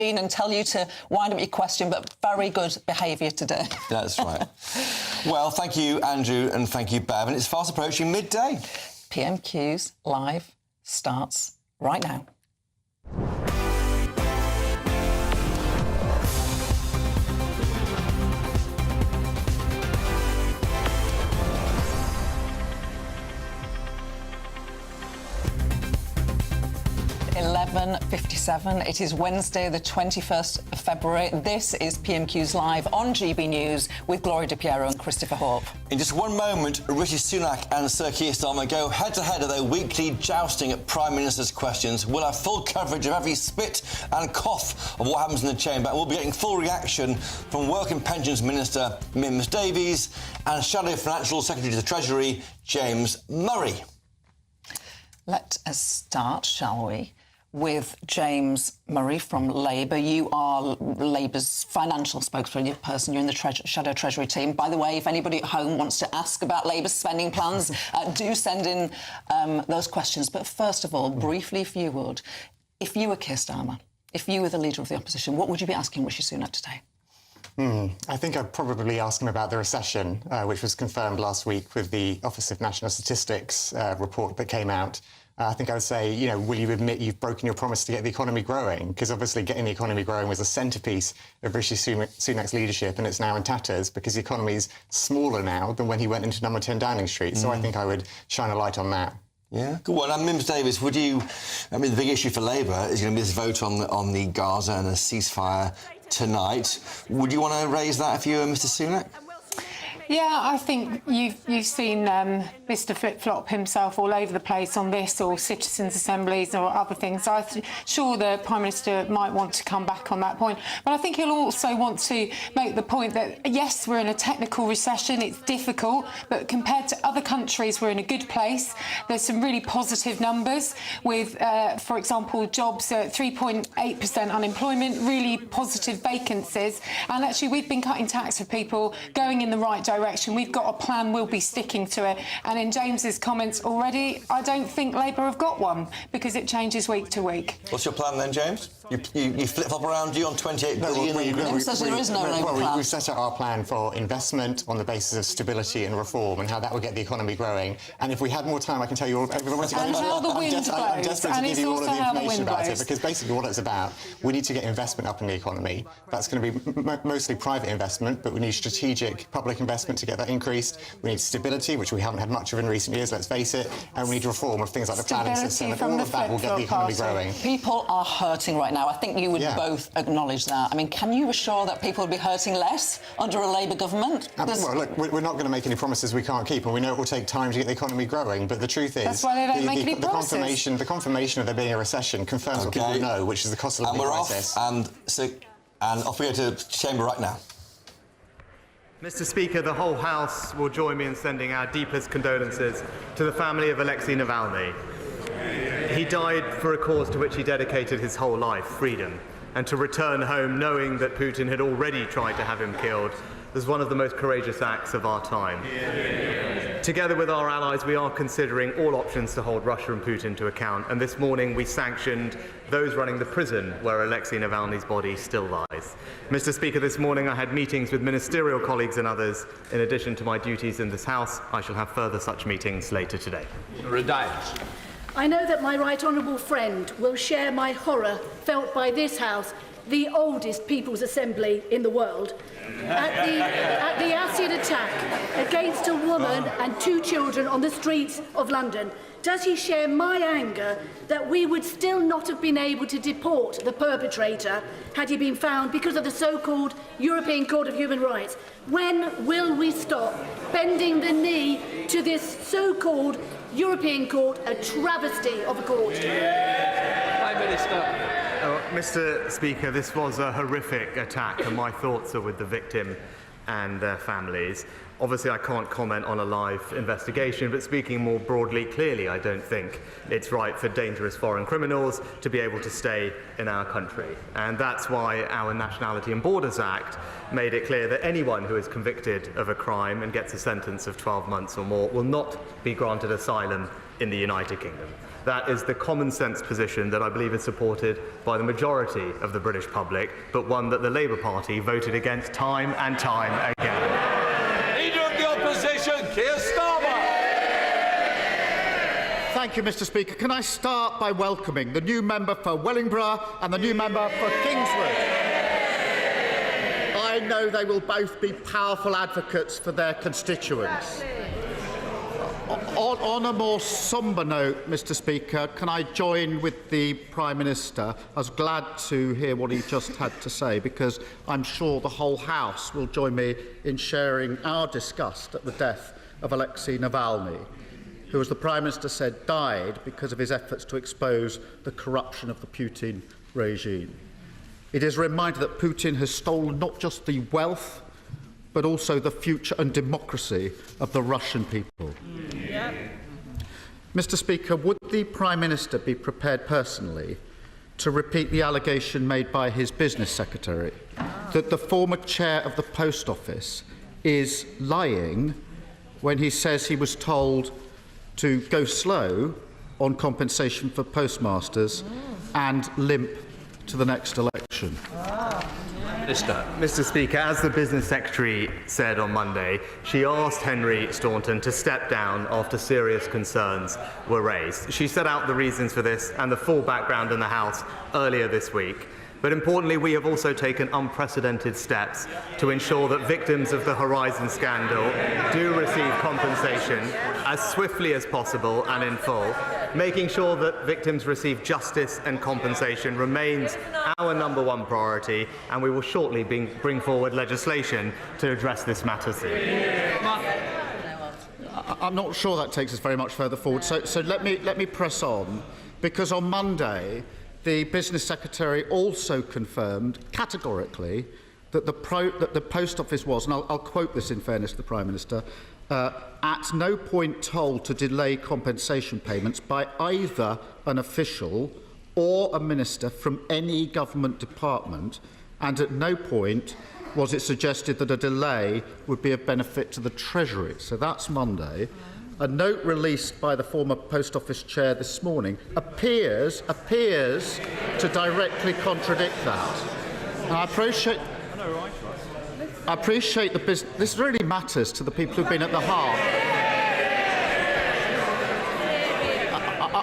and tell you to wind up your question, but very good behaviour today. That's right. Well, thank you, Andrew, and thank you, Bev. And it's fast approaching midday. PMQs Live starts right now. (11:57). It is Wednesday, the 21st of February. This is PMQs Live on GB News with Gloria DiPiero and Christopher Hope. In just one moment, Rishi Sunak and Sir Keir Starmer go head-to-head at their weekly jousting at Prime Minister's questions. We'll have full coverage of every spit and cough of what happens in the chamber, and we'll be getting full reaction from Work and Pensions Minister Mims Davies and Shadow Financial Secretary to the Treasury James Murray. Let us start, shall we, with James Murray from Labour. You are Labour's financial spokesperson. You're in the Shadow Treasury team. By the way, if anybody at home wants to ask about Labour's spending plans, do send in those questions. But first of all, briefly, if you would, if you were Keir Starmer, if you were the leader of the opposition, what would you be asking Rishi Sunak today? I think I'd probably ask him about the recession, which was confirmed last week with the Office of National Statistics report that came out. I think I would say, you know, will you admit you've broken your promise to get the economy growing? Because obviously getting the economy growing was a centrepiece of Rishi Sunak's leadership, and it's now in tatters because the economy is smaller now than when he went into number 10 Downing Street. So I think I would shine a light on that. Yeah, good one. And Mims Davies, would you... I mean, the big issue for Labour is going to be this vote on the Gaza and a ceasefire tonight. Would you want to raise that if you were Mr Sunak? Yeah, I think you've seen Mr Flip-Flop himself all over the place on this, or citizens' assemblies or other things. So I'm sure the Prime Minister might want to come back on that point. But I think he'll also want to make the point that, yes, we're in a technical recession, it's difficult, but compared to other countries, we're in a good place. There's some really positive numbers with, for example, jobs at 3.8% unemployment, really positive vacancies. And actually, we've been cutting tax for people, going in the right direction. We've got a plan, we'll be sticking to it. And in James's comments already, I don't think Labour have got one, because it changes week to week. What's your plan then, James? You flip-flop around you on 28 billion? There is no Labour plan. We've set out our plan for investment on the basis of stability and reform and how that would get the economy growing. And if we had more time, I can tell you all... And how the wind blows. I'm desperate to give you all of the information about it, blows. because basically what it's about, we need to get investment up in the economy. That's going to be mostly private investment, but we need strategic public investment to get that increased. We need stability, which we haven't had much of in recent years, let's face it, and we need reform of things like the planning system, and all of that will get the economy growing. People are hurting right now. I think you would both acknowledge that. I mean, can you assure that people will be hurting less under a Labour government? Well, look, we're not going to make any promises we can't keep, and we know it will take time to get the economy growing, but the truth is... That's why they don't make any promises. The confirmation of there being a recession confirms what people know, which is the cost of living crisis. And off we go to the chamber right now. Mr Speaker, the whole House will join me in sending our deepest condolences to the family of Alexei Navalny. He died for a cause to which he dedicated his whole life, freedom, and to return home knowing that Putin had already tried to have him killed was one of the most courageous acts of our time. Together with our allies, we are considering all options to hold Russia and Putin to account, and this morning we sanctioned those running the prison where Alexei Navalny's body still lies. Mr Speaker, this morning I had meetings with ministerial colleagues and others. In addition to my duties in this House, I shall have further such meetings later today. I know that my right honourable friend will share my horror felt by this House, the oldest People's Assembly in the world, at the acid attack against a woman and 2 children on the streets of London. Does he share my anger that we would still not have been able to deport the perpetrator had he been found because of the so-called European Court of Human Rights? When will we stop bending the knee to this so-called European Court, a travesty of a court? Prime Minister. Mr Speaker, this was a horrific attack, and my thoughts are with the victim and their families. Obviously, I can't comment on a live investigation, but speaking more broadly, clearly, I don't think it's right for dangerous foreign criminals to be able to stay in our country. And that's why our Nationality and Borders Act made it clear that anyone who is convicted of a crime and gets a sentence of 12 months or more will not be granted asylum in the United Kingdom. That is the common sense position that I believe is supported by the majority of the British public, but one that the Labour Party voted against time and time again. Leader of the Opposition, Keir Starmer. Thank you, Mr. Speaker. Can I start by welcoming the new member for Wellingborough and the new member for Kingswood? I know they will both be powerful advocates for their constituents. On a more sombre note, Mr. Speaker, can I join with the Prime Minister? I was glad to hear what he just had to say, because I'm sure the whole House will join me in sharing our disgust at the death of Alexei Navalny, who, as the Prime Minister said, died because of his efforts to expose the corruption of the Putin regime. It is a reminder that Putin has stolen not just the wealth, but also the future and democracy of the Russian people. Yeah. Mr. Speaker, would the Prime Minister be prepared personally to repeat the allegation made by his business secretary that the former chair of the Post Office is lying when he says he was told to go slow on compensation for postmasters and limp to the next election? Mr. Speaker, as the Business Secretary said on Monday, she asked Henry Staunton to step down after serious concerns were raised. She set out the reasons for this and the full background in the House earlier this week. But importantly, we have also taken unprecedented steps to ensure that victims of the Horizon scandal do receive compensation as swiftly as possible and in full. Making sure that victims receive justice and compensation remains our #1 priority, and we will shortly bring forward legislation to address this matter soon. I'm not sure that takes us very much further forward, so let me press on, because on Monday the Business Secretary also confirmed categorically that the Post Office was, and I'll quote this in fairness to the Prime Minister, at no point told to delay compensation payments by either an official or a minister from any government department, and at no point was it suggested that a delay would be of benefit to the Treasury. So that's Monday. A note released by the former Post Office chair this morning appears to directly contradict that. And I appreciate the business. This really matters to the people who've been at the heart.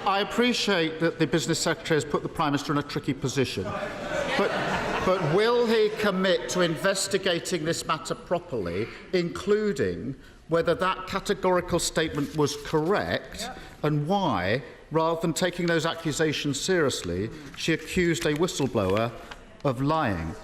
I appreciate that the Business Secretary has put the Prime Minister in a tricky position. But will he commit to investigating this matter properly, including whether that categorical statement was correct and why, rather than taking those accusations seriously, she accused a whistleblower of lying?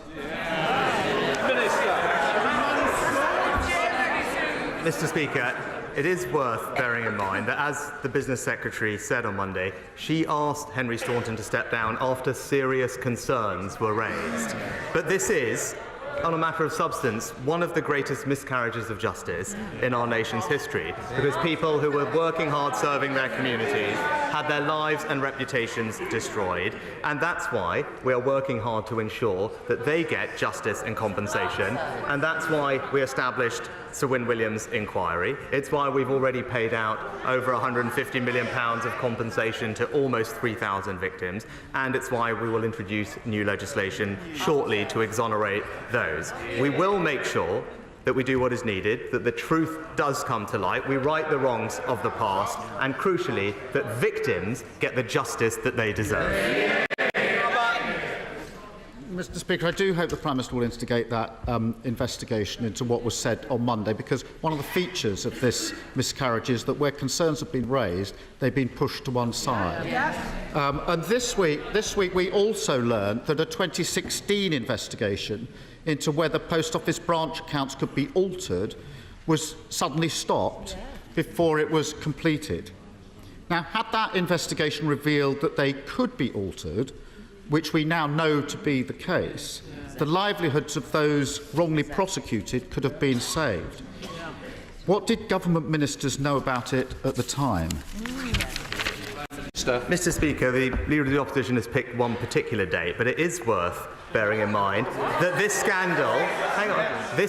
Mr. Speaker, it is worth bearing in mind that, as the Business Secretary said on Monday, she asked Henry Staunton to step down after serious concerns were raised. But this is, on a matter of substance, one of the greatest miscarriages of justice in our nation's history, because people who were working hard serving their communities had their lives and reputations destroyed, and that's why we are working hard to ensure that they get justice and compensation, and that's why we established Sir Win Williams' inquiry. It's why we've already paid out over £150 million of compensation to almost 3,000 victims, and it's why we will introduce new legislation shortly to exonerate those. We will make sure that we do what is needed, that the truth does come to light, we right the wrongs of the past, and crucially, that victims get the justice that they deserve. Mr. Speaker, I do hope the Prime Minister will instigate that investigation into what was said on Monday, because one of the features of this miscarriage is that where concerns have been raised, they've been pushed to one side. And this week we also learned that a 2016 investigation into whether Post Office branch accounts could be altered was suddenly stopped before it was completed. Now, had that investigation revealed that they could be altered, which we now know to be the case, the livelihoods of those wrongly prosecuted could have been saved. What did government ministers know about it at the time? Mr. Speaker, the Leader of the Opposition has picked one particular date, but it is worth bearing in mind that this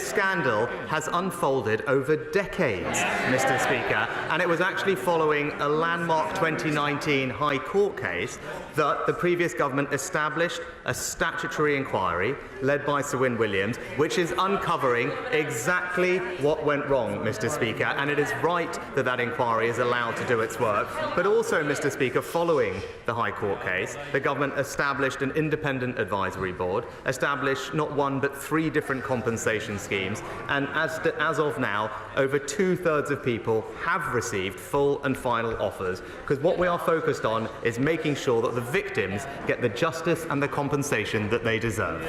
scandal has unfolded over decades, Mr. Speaker, and it was actually following a landmark 2019 High Court case that the previous government established a statutory inquiry led by Sir Win Williams, which is uncovering exactly what went wrong, Mr. Speaker, and it is right that that inquiry is allowed to do its work. But also, Mr. Speaker, following the High Court case, the government established an independent advisory board, established not one but 3 different compensation schemes, and as of now, over 2/3 of people have received full and final offers, because what we are focused on is making sure that the victims get the justice and the compensation that they deserve.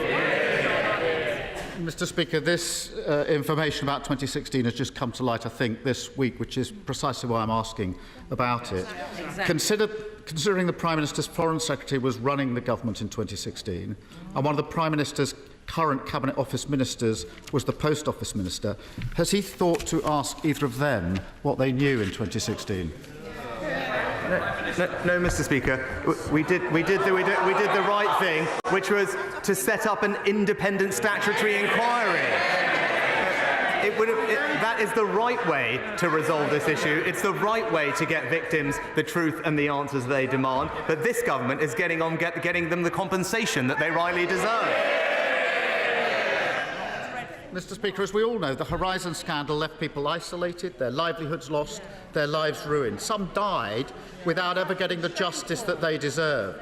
Mr. Speaker, this information about 2016 has just come to light, I think, this week, which is precisely why I'm asking about it. Exactly. Considering the Prime Minister's Foreign Secretary was running the government in 2016, and one of the Prime Minister's current Cabinet Office ministers was the Post Office Minister, has he thought to ask either of them what they knew in 2016? No, Mr. Speaker. We did the right thing, which was to set up an independent statutory inquiry. That is the right way to resolve this issue. It's the right way to get victims the truth and the answers they demand. But this government is getting them the compensation that they rightly deserve. Mr. Speaker, as we all know, the Horizon scandal left people isolated, their livelihoods lost, their lives ruined. Some died without ever getting the justice that they deserved.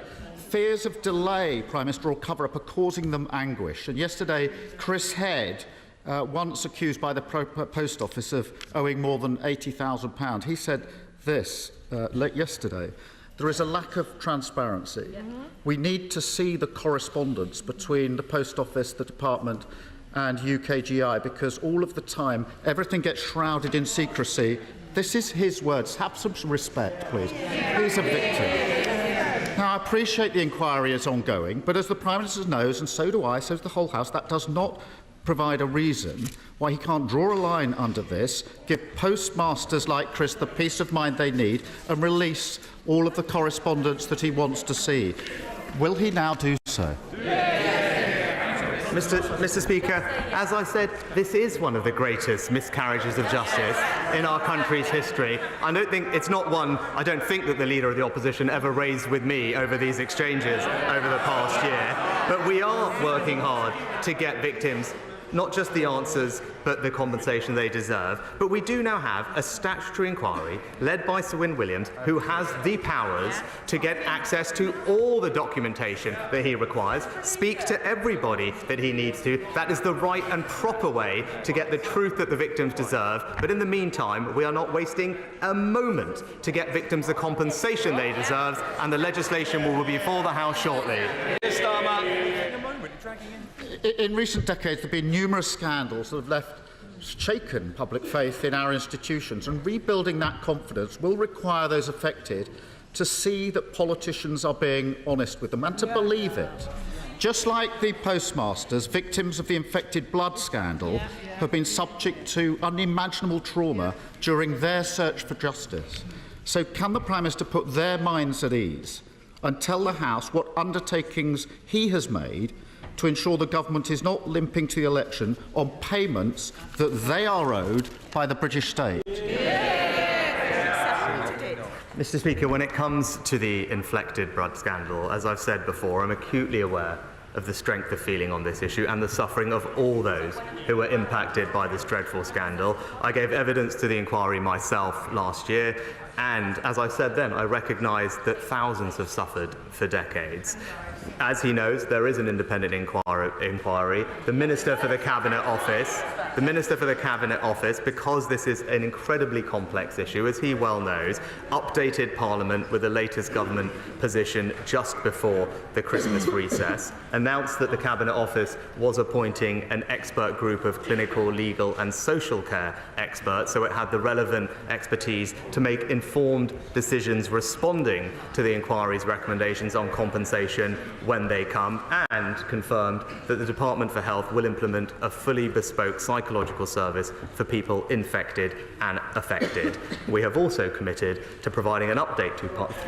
Fears of delay, Prime Minister, or cover-up are causing them anguish. And yesterday, Chris Head, once accused by the Post Office of owing more than £80,000, he said this yesterday: there is a lack of transparency. We need to see the correspondence between the Post Office, the Department and UKGI, because all of the time everything gets shrouded in secrecy. This is his words. Have some respect, please. He's a victim. Now, I appreciate the inquiry is ongoing, but as the Prime Minister knows, and so do I, so does the whole House, that does not provide a reason why he can't draw a line under this, give postmasters like Chris the peace of mind they need, and release all of the correspondence that he wants to see. Will he now do so? Mr. Speaker, as I said, this is one of the greatest miscarriages of justice in our country's history. I don't think that the Leader of the Opposition ever raised with me over these exchanges over the past year. But we are working hard to get victims not just the answers, but the compensation they deserve. But we do now have a statutory inquiry led by Sir Win Williams, who has the powers to get access to all the documentation that he requires, speak to everybody that he needs to. That is the right and proper way to get the truth that the victims deserve. But in the meantime, we are not wasting a moment to get victims the compensation they deserve, and the legislation will be before the House shortly. In recent decades, there have been numerous scandals that have shaken public faith in our institutions, and rebuilding that confidence will require those affected to see that politicians are being honest with them and to believe it. Just like the postmasters, victims of the infected blood scandal have been subject to unimaginable trauma during their search for justice. So can the Prime Minister put their minds at ease and tell the House what undertakings he has made to ensure the government is not limping to the election on payments that they are owed by the British state? Mr. Speaker, when it comes to the inflected blood scandal, as I've said before, I'm acutely aware of the strength of feeling on this issue and the suffering of all those who were impacted by this dreadful scandal. I gave evidence to the inquiry myself last year, and as I said then, I recognise that thousands have suffered for decades. As he knows, there is an independent inquiry. The Minister for the Cabinet Office, because this is an incredibly complex issue, as he well knows, updated Parliament with the latest government position just before the Christmas recess, announced that the Cabinet Office was appointing an expert group of clinical, legal and social care experts, so it had the relevant expertise to make informed informed decisions responding to the inquiry's recommendations on compensation when they come, and confirmed that the Department for Health will implement a fully bespoke psychological service for people infected and affected. We have also committed to providing an update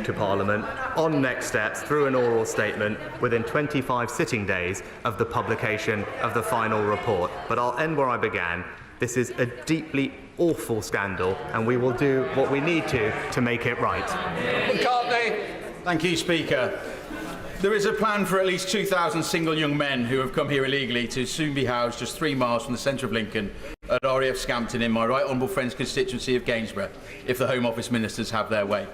to Parliament on next steps through an oral statement within 25 sitting days of the publication of the final report. But I'll end where I began. This is a deeply awful scandal, and we will do what we need to make it right. McCartney. Thank you, Speaker. There is a plan for at least 2,000 single young men who have come here illegally to soon be housed just 3 miles from the centre of Lincoln at RAF Scampton in my right honourable friend's constituency of Gainsborough, if the Home Office ministers have their way.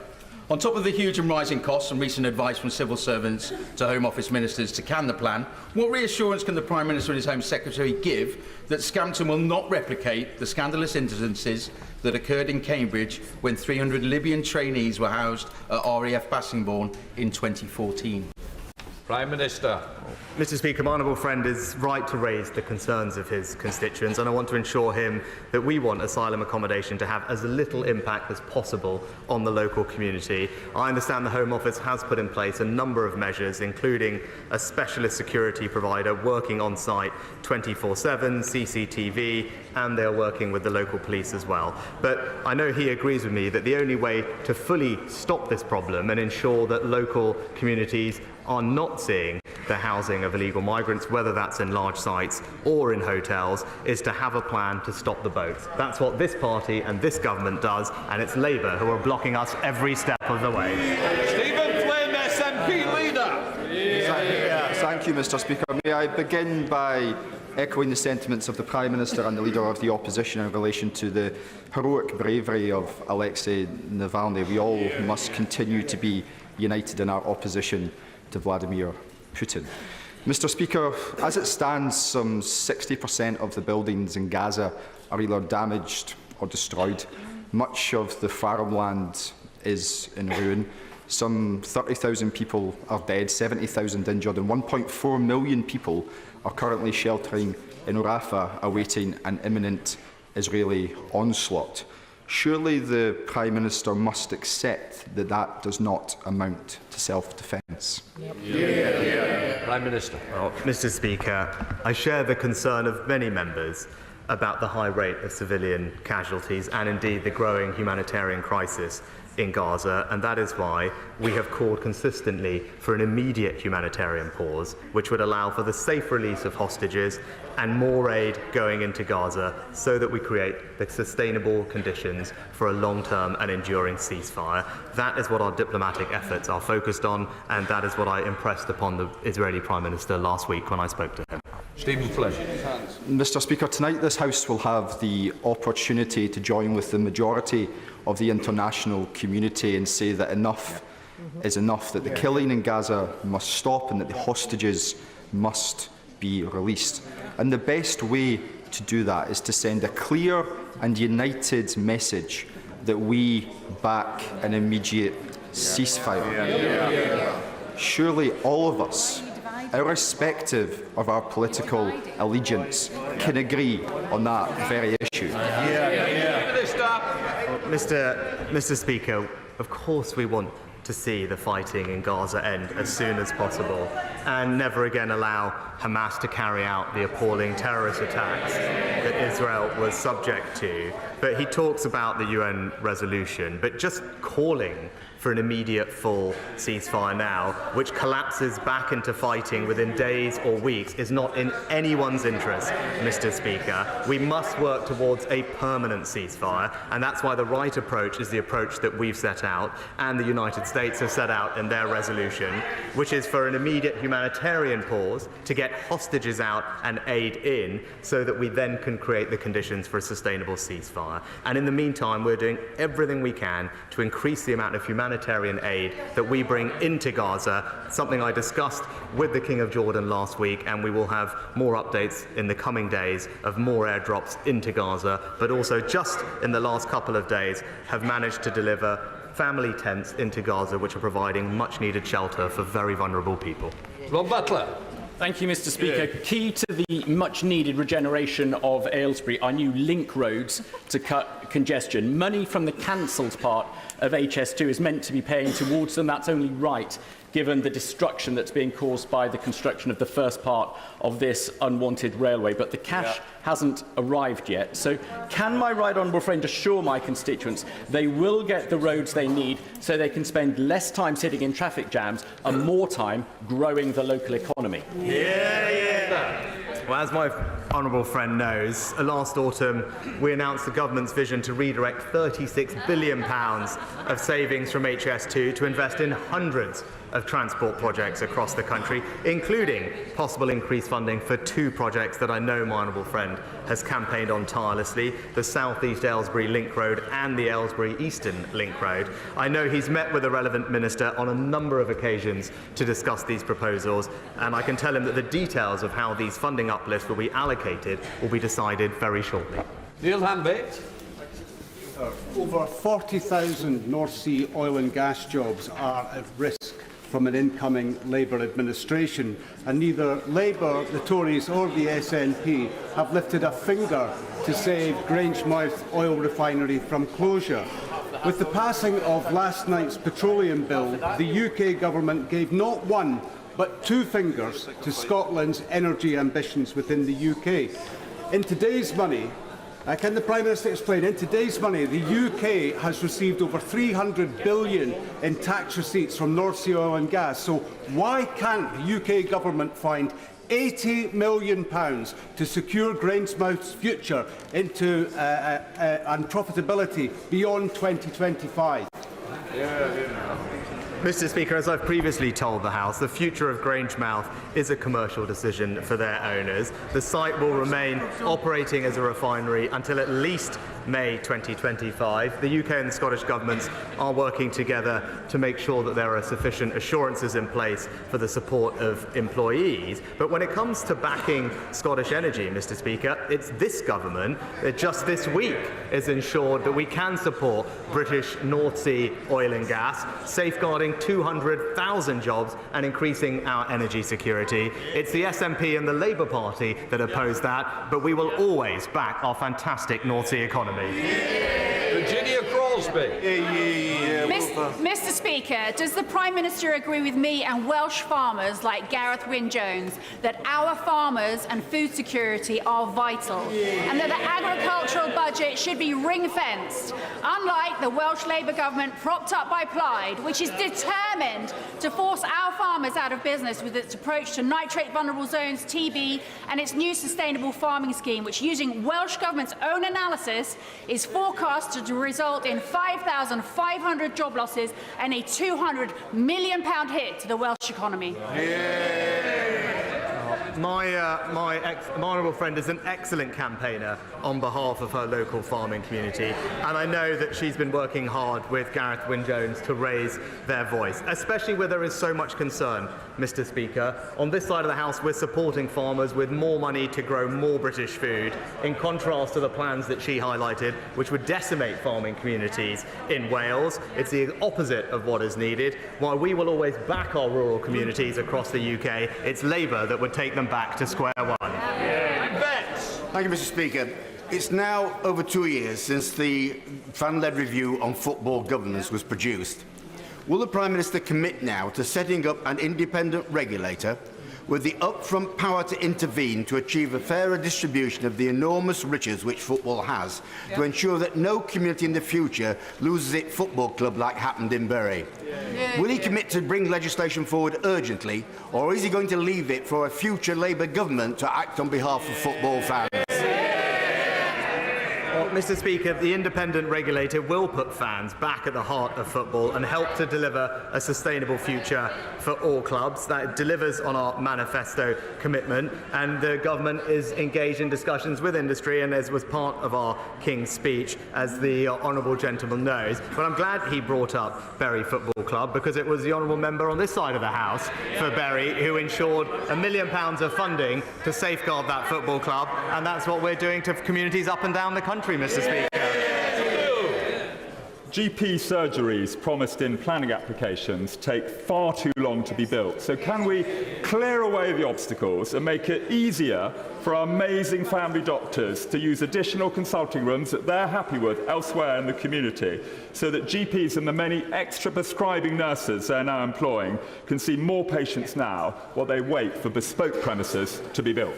On top of the huge and rising costs and recent advice from civil servants to Home Office ministers to can the plan, what reassurance can the Prime Minister and his Home Secretary give that Scampton will not replicate the scandalous incidences that occurred in Cambridge when 300 Libyan trainees were housed at RAF Bassingbourn in 2014? Prime Minister. Mr. Speaker, my honourable friend is right to raise the concerns of his constituents, and I want to assure him that we want asylum accommodation to have as little impact as possible on the local community. I understand the Home Office has put in place a number of measures, including a specialist security provider working on site 24/7, CCTV, and they're working with the local police as well. But I know he agrees with me that the only way to fully stop this problem and ensure that local communities are not seeing the housing of illegal migrants, whether that's in large sites or in hotels, is to have a plan to stop the boats. That's what this party and this government does, and it's Labour who are blocking us every step of the way. Stephen Flynn, SNP leader. Thank you, Mr. Speaker. May I begin by echoing the sentiments of the Prime Minister and the Leader of the Opposition in relation to the heroic bravery of Alexei Navalny. We all must continue to be united in our opposition to Vladimir Putin. Mr. Speaker, as it stands, some 60% of the buildings in Gaza are either damaged or destroyed. Much of the farmland is in ruin. Some 30,000 people are dead, 70,000 injured, and 1.4 million people are currently sheltering in Rafah, awaiting an imminent Israeli onslaught. Surely the Prime Minister must accept that that does not amount to self-defence. Prime Minister. Well, Mr. Speaker, I share the concern of many members about the high rate of civilian casualties and indeed the growing humanitarian crisis in Gaza, and that is why we have called consistently for an immediate humanitarian pause, which would allow for the safe release of hostages and more aid going into Gaza so that we create the sustainable conditions for a long-term and enduring ceasefire. That is what our diplomatic efforts are focused on, and that is what I impressed upon the Israeli Prime Minister last week when I spoke to him. Stephen Flynn. Mr. Speaker, tonight this House will have the opportunity to join with the majority of the international community and say that enough is enough, that the killing in Gaza must stop and that the hostages must be released. And the best way to do that is to send a clear and united message that we back an immediate ceasefire. Surely all of us, irrespective of our political allegiance, can agree on that very issue. Mr. Speaker, of course we want to see the fighting in Gaza end as soon as possible and never again allow Hamas to carry out the appalling terrorist attacks that Israel was subject to. But he talks about the UN resolution, but just calling for an immediate full ceasefire now, which collapses back into fighting within days or weeks, is not in anyone's interest, Mr. Speaker. We must work towards a permanent ceasefire, and that's why the right approach is the approach that we've set out and the United States have set out in their resolution, which is for an immediate humanitarian pause to get hostages out and aid in so that we then can create the conditions for a sustainable ceasefire. And in the meantime, we're doing everything we can to increase the amount of humanitarian aid that we bring into Gaza, something I discussed with the King of Jordan last week, and we will have more updates in the coming days of more airdrops into Gaza, but also just in the last couple of days have managed to deliver family tents into Gaza, which are providing much needed shelter for very vulnerable people. Rob Butler. Thank you, Mr. Speaker. Key to the much-needed regeneration of Aylesbury are new link roads to cut congestion. Money from the cancelled part of HS2 is meant to be paying towards them. That's only right, given the destruction that's being caused by the construction of the first part of this unwanted railway. But the cash hasn't arrived yet. So can my right honourable friend assure my constituents they will get the roads they need so they can spend less time sitting in traffic jams and more time growing the local economy? Well, as my honourable friend knows, last autumn we announced the government's vision to redirect £36 billion of savings from HS2 to invest in hundreds of transport projects across the country, including possible increased funding for two projects that I know my honourable friend has campaigned on tirelessly, the South East Aylesbury Link Road and the Aylesbury Eastern Link Road. I know he's met with the relevant minister on a number of occasions to discuss these proposals, and I can tell him that the details of how these funding uplifts will be allocated will be decided very shortly. Neil Hanbit. Over 40,000 North Sea oil and gas jobs are at risk from an incoming Labour administration, and neither Labour, the Tories or the SNP have lifted a finger to save Grangemouth oil refinery from closure. With the passing of last night's petroleum bill, the UK government gave not one but two fingers to Scotland's energy ambitions within the UK. In today's money, can the Prime Minister explain, in today's money, the UK has received over £300 billion in tax receipts from North Sea oil and gas. So why can't the UK government find £80 million to secure Grangemouth's future into and profitability beyond 2025? Mr. Speaker, as I've previously told the House, the future of Grangemouth is a commercial decision for their owners. The site will remain operating as a refinery until at least May 2025. The UK and the Scottish governments are working together to make sure that there are sufficient assurances in place for the support of employees. But when it comes to backing Scottish energy, Mr. Speaker, it's this government that just this week has ensured that we can support British North Sea oil and gas, safeguarding 200,000 jobs and increasing our energy security. It's the SNP and the Labour Party that oppose that, but we will always back our fantastic North Sea economy. Virginia Crosby. Mr. Speaker, does the Prime Minister agree with me and Welsh farmers like Gareth Wyn-Jones that our farmers and food security are vital and that the agricultural budget should be ring-fenced, unlike the Welsh Labour government propped up by Plaid, which is determined to force our farmers out of business with its approach to nitrate vulnerable zones, TB, and its new sustainable farming scheme, which, using Welsh Government's own analysis, is forecast to result in 5,500 job losses and a £200 million hit to the Welsh economy. My honourable friend is an excellent campaigner on behalf of her local farming community, and I know that she's been working hard with Gareth Wyn-Jones to raise their voice, especially where there is so much concern, Mr. Speaker. On this side of the House, we're supporting farmers with more money to grow more British food, in contrast to the plans that she highlighted, which would decimate farming communities in Wales. It's the opposite of what is needed. While we will always back our rural communities across the UK, it's Labour that would take them back to square one. Thank you, Mr. Speaker. It's now over 2 years since the fan-led review on football governance was produced. Will the Prime Minister commit now to setting up an independent regulator with the upfront power to intervene to achieve a fairer distribution of the enormous riches which football has, to ensure that no community in the future loses its football club like happened in Bury? Will he commit to bring legislation forward urgently, or is he going to leave it for a future Labour government to act on behalf of football fans? Well, Mr. Speaker, the independent regulator will put fans back at the heart of football and help to deliver a sustainable future for all clubs. That delivers on our manifesto commitment, and the government is engaged in discussions with industry, and as was part of our King's speech, as the honourable gentleman knows. But I'm glad he brought up Bury Football Club, because it was the honourable member on this side of the House for Bury who ensured £1 million of funding to safeguard that football club, and that's what we're doing to communities up and down the country, Mr. Speaker. GP surgeries promised in planning applications take far too long to be built. So can we clear away the obstacles and make it easier for our amazing family doctors to use additional consulting rooms that they're happy with elsewhere in the community, so that GPs and the many extra prescribing nurses they're now employing can see more patients now while they wait for bespoke premises to be built?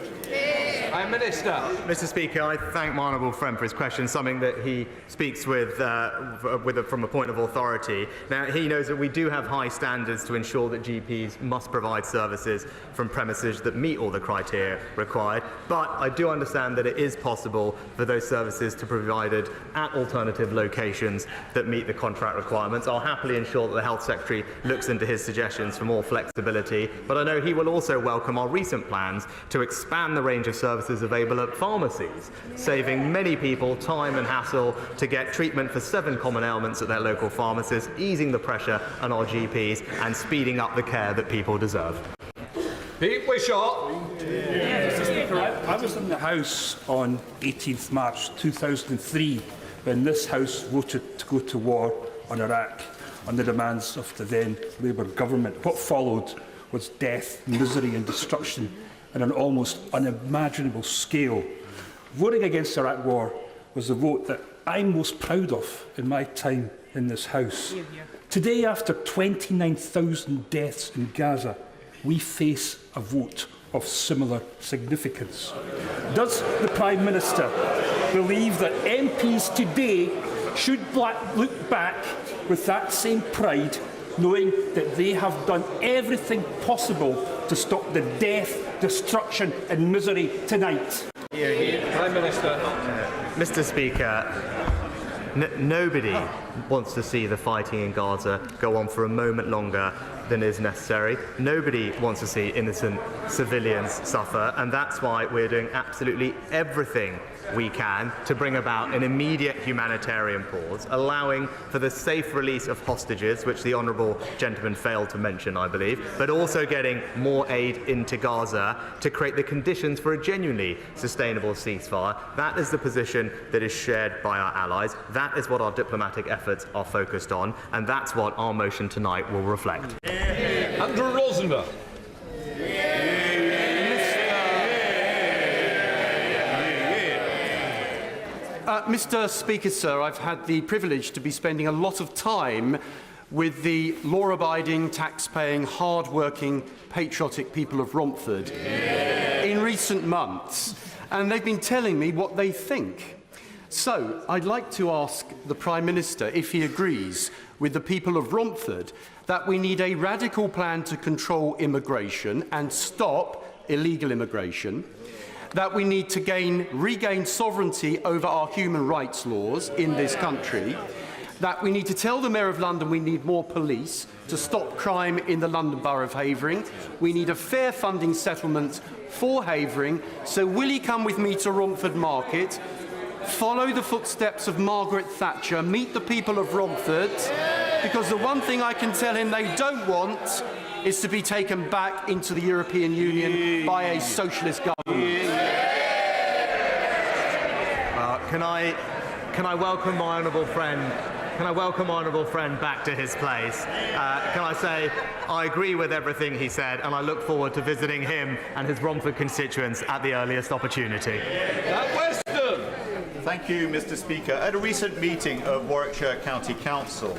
Prime Minister. Mr. Speaker, I thank my honourable friend for his question, something that he speaks from a point of authority. Now, he knows that we do have high standards to ensure that GPs must provide services from premises that meet all the criteria required, but I do understand that it is possible for those services to be provided at alternative locations that meet the contract requirements. I'll happily ensure that the Health Secretary looks into his suggestions for more flexibility, but I know he will also welcome our recent plans to expand the range of services available at pharmacies, saving many people time and hassle to get treatment for 7 common ailments at their local pharmacists, easing the pressure on our GPs and speeding up the care that people deserve. Pete Wishart. I was in the House on 18th March 2003 when this House voted to go to war on Iraq on the demands of the then Labour government. What followed was death, misery and destruction on an almost unimaginable scale. Voting against the Iraq war was the vote that I'm most proud of in my time in this House. Today, after 29,000 deaths in Gaza, we face a vote of similar significance. Does the Prime Minister believe that MPs today should look back with that same pride, knowing that they have done everything possible to stop the death, destruction and misery tonight? Prime Minister. Mr. Speaker, nobody wants to see the fighting in Gaza go on for a moment longer than is necessary. Nobody wants to see innocent civilians suffer, and that's why we're doing absolutely everything we can to bring about an immediate humanitarian pause, allowing for the safe release of hostages, which the honourable gentleman failed to mention, I believe, but also getting more aid into Gaza to create the conditions for a genuinely sustainable ceasefire. That is the position that is shared by our allies. That is what our diplomatic efforts are focused on, and that's what our motion tonight will reflect. Andrew Rosenberg. Mr. Speaker, sir, I've had the privilege to be spending a lot of time with the law-abiding, tax-paying, hard-working, patriotic people of Romford in recent months, and they've been telling me what they think. So, I'd like to ask the Prime Minister if he agrees with the people of Romford that we need a radical plan to control immigration and stop illegal immigration, that we need to regain sovereignty over our human rights laws in this country, that we need to tell the Mayor of London we need more police to stop crime in the London Borough of Havering, we need a fair funding settlement for Havering. So will he come with me to Romford Market, follow the footsteps of Margaret Thatcher, meet the people of Romford, because the one thing I can tell him they don't want is to be taken back into the European Union by a socialist government. Can I welcome my honourable friend? Can I welcome my honourable friend back to his place? Can I say I agree with everything he said, and I look forward to visiting him and his Romford constituents at the earliest opportunity. Thank you, Mr. Speaker. At a recent meeting of Warwickshire County Council,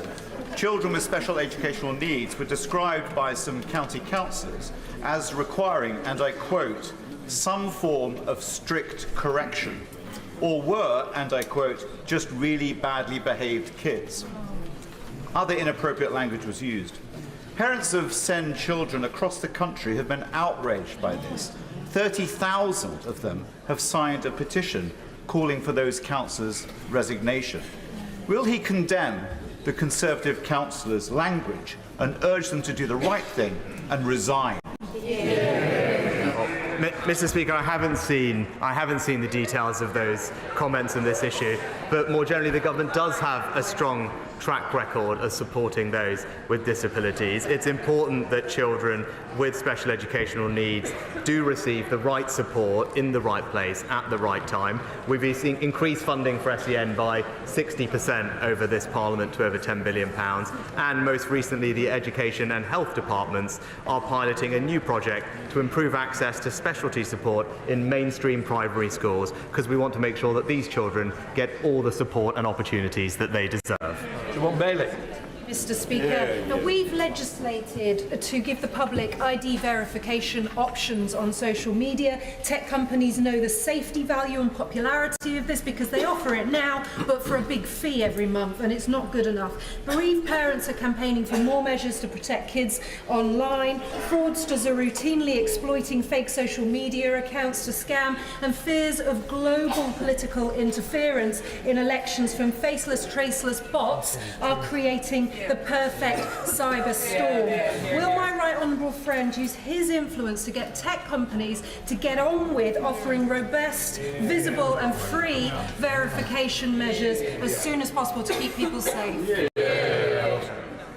children with special educational needs were described by some county councillors as requiring, and I quote, some form of strict correction, or were, and I quote, just really badly behaved kids. Other inappropriate language was used. Parents of SEND children across the country have been outraged by this. 30,000 of them have signed a petition calling for those councillors' resignation. Will he condemn the Conservative councillors' language and urge them to do the right thing and resign? Mr. Speaker, I haven't seen the details of those comments on this issue, but more generally, the government does have a strong track record of supporting those with disabilities. It's important that children with special educational needs do receive the right support in the right place at the right time. We've seen increased funding for SEN by 60% over this Parliament to over £10 billion, and most recently the Education and Health departments are piloting a new project to improve access to specialty support in mainstream primary schools, because we want to make sure that these children get all the support and opportunities that they deserve. Bailey. Mr. Speaker, now we've legislated to give the public ID verification options on social media. Tech companies know the safety value and popularity of this because they offer it now, but for a big fee every month, and it's not good enough. Bereaved parents are campaigning for more measures to protect kids online. Fraudsters are routinely exploiting fake social media accounts to scam, and fears of global political interference in elections from faceless, traceless bots are creating the perfect cyber storm. Will my right honourable friend use his influence to get tech companies to get on with offering robust, visible and free verification measures as soon as possible to keep people safe?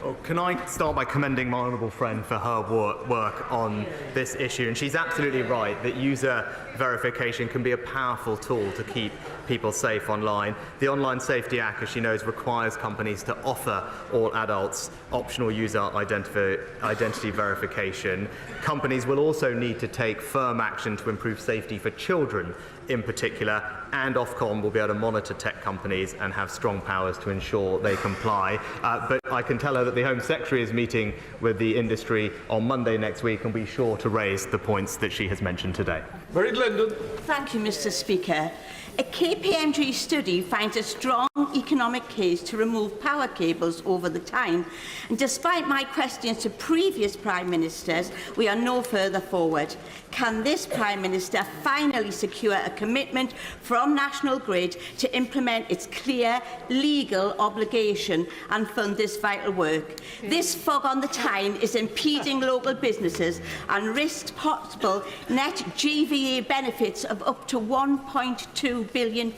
Well, can I start by commending my honourable friend for her work on this issue? And she's absolutely right that user verification can be a powerful tool to keep people safe online. The Online Safety Act, as she knows, requires companies to offer all adults optional user identity verification. Companies will also need to take firm action to improve safety for children in particular, and Ofcom will be able to monitor tech companies and have strong powers to ensure they comply. But I can tell her that the Home Secretary is meeting with the industry on Monday next week and will be sure to raise the points that she has mentioned today. Very Glendon. Thank you, Mr. Speaker. A KPMG study finds a strong economic case to remove power cables over the time, and despite my questions to previous Prime Ministers, we are no further forward. Can this Prime Minister finally secure a commitment from National Grid to implement its clear legal obligation and fund this vital work? This fog on the Tyne is impeding local businesses and risks possible net GVA benefits of up to £1.2 billion.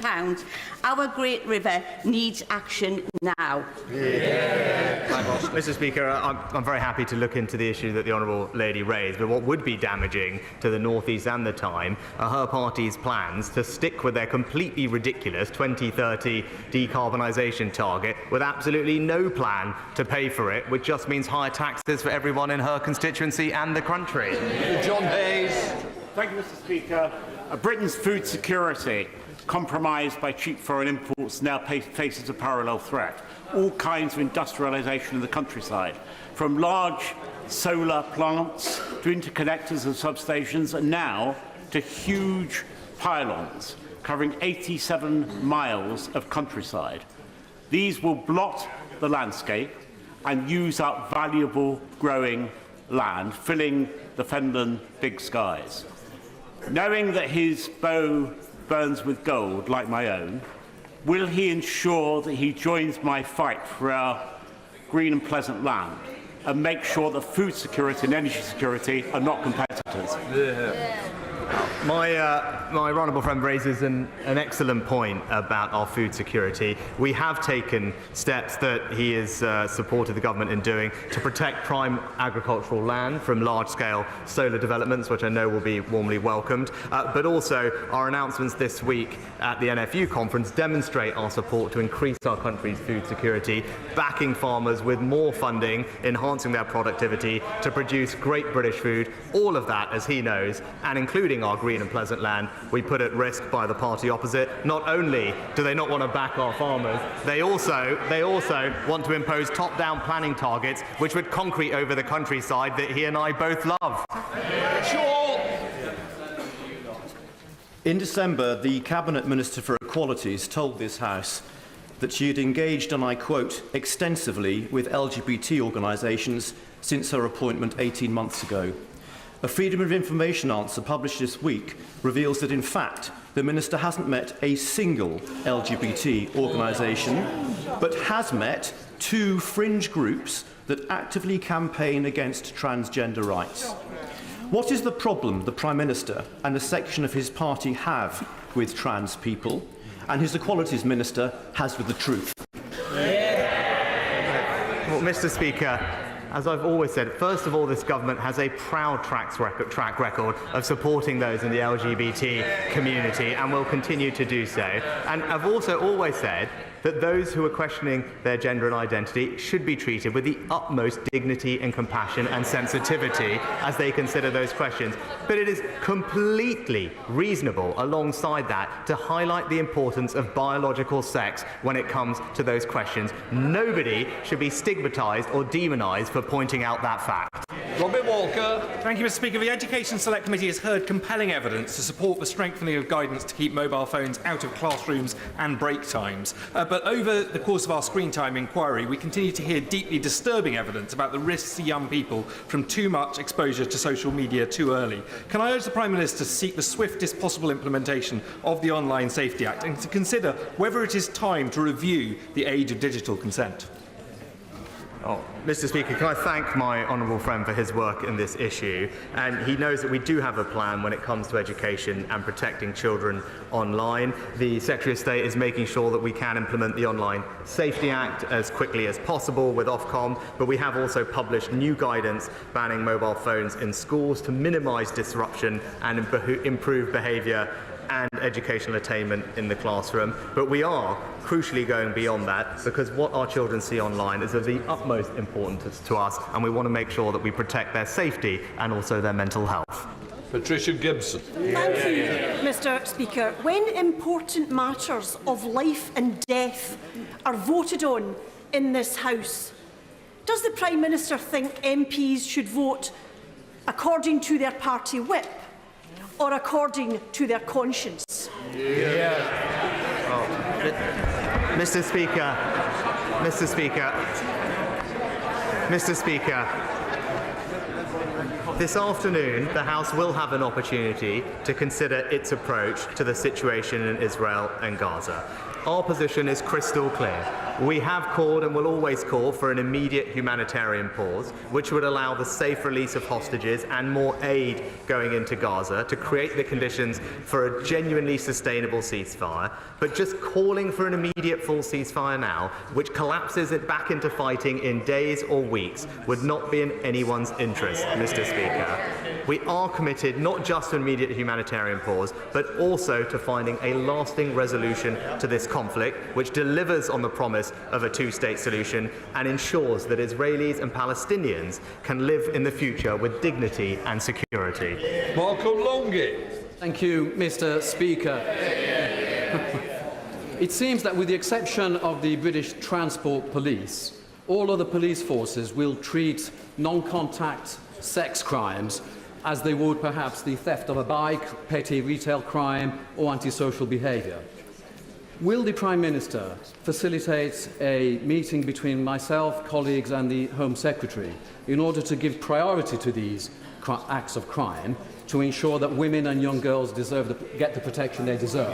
Our Great River needs action now. Mr. Speaker, I'm very happy to look into the issue that the Honourable Lady raised, but what would be damaging to the North East and the Tyne are her party's plans to stick with their completely ridiculous 2030 decarbonisation target with absolutely no plan to pay for it, which just means higher taxes for everyone in her constituency and the country. John Hayes. Thank you, Mr. Speaker. Britain's food security, compromised by cheap foreign imports, now faces a parallel threat. All kinds of industrialisation in the countryside, from large solar plants to interconnectors and substations, and now to huge pylons covering 87 miles of countryside. These will blot the landscape and use up valuable growing land, filling the Fenland big skies. Knowing that his bow burns with gold, like my own, will he ensure that he joins my fight for our green and pleasant land and make sure that food security and energy security are not competitors? My honourable friend raises an excellent point about our food security. We have taken steps that he has supported the government in doing to protect prime agricultural land from large-scale solar developments, which I know will be warmly welcomed. But also, our announcements this week at the NFU conference demonstrate our support to increase our country's food security, backing farmers with more funding, enhancing their productivity to produce great British food. All of that, as he knows, and including our green and pleasant land, we put at risk by the party opposite. Not only do they not want to back our farmers, they also want to impose top-down planning targets which would concrete over the countryside that he and I both love. In December, the Cabinet Minister for Equalities told this House that she had engaged, and I quote, extensively with LGBT organisations since her appointment 18 months ago. A Freedom of Information answer published this week reveals that, in fact, the Minister hasn't met a single LGBT organisation, but has met 2 fringe groups that actively campaign against transgender rights. What is the problem the Prime Minister and a section of his party have with trans people, and his Equalities Minister has with the truth? Mr. Speaker, as I've always said, first of all, this government has a proud track record of supporting those in the LGBT community and will continue to do so. And I've also always said that those who are questioning their gender and identity should be treated with the utmost dignity and compassion and sensitivity as they consider those questions. But it is completely reasonable, alongside that, to highlight the importance of biological sex when it comes to those questions. Nobody should be stigmatised or demonised for pointing out that fact. Robin Walker. Thank you, Mr. Speaker. The Education Select Committee has heard compelling evidence to support the strengthening of guidance to keep mobile phones out of classrooms and break times. But over the course of our screen time inquiry, we continue to hear deeply disturbing evidence about the risks to young people from too much exposure to social media too early. Can I urge the Prime Minister to seek the swiftest possible implementation of the Online Safety Act and to consider whether it is time to review the age of digital consent? Mr. Speaker, can I thank my honourable friend for his work in this issue? And he knows that we do have a plan when it comes to education and protecting children online. The Secretary of State is making sure that we can implement the Online Safety Act as quickly as possible with Ofcom, but we have also published new guidance banning mobile phones in schools to minimise disruption and improve behaviour and educational attainment in the classroom. But we are crucially going beyond that, because what our children see online is of the utmost importance to us, and we want to make sure that we protect their safety and also their mental health. Patricia Gibson. Thank you, Mr. Speaker. When important matters of life and death are voted on in this House, does the Prime Minister think MPs should vote according to their party whip or according to their conscience? Mr. Speaker, this afternoon the House will have an opportunity to consider its approach to the situation in Israel and Gaza. Our position is crystal clear. We have called and will always call for an immediate humanitarian pause, which would allow the safe release of hostages and more aid going into Gaza to create the conditions for a genuinely sustainable ceasefire. But just calling for an immediate full ceasefire now, which collapses it back into fighting in days or weeks, would not be in anyone's interest, Mr. Speaker. We are committed not just to immediate humanitarian pause, but also to finding a lasting resolution to this conflict, which delivers on the promise of a two-state solution and ensures that Israelis and Palestinians can live in the future with dignity and security. Malcolm Longy. Thank you, Mr. Speaker. It seems that with the exception of the British Transport Police, all other police forces will treat non-contact sex crimes as they would perhaps the theft of a bike, petty retail crime or antisocial behaviour. Will the Prime Minister facilitate a meeting between myself, colleagues and the Home Secretary in order to give priority to these acts of crime to ensure that women and young girls get the protection they deserve?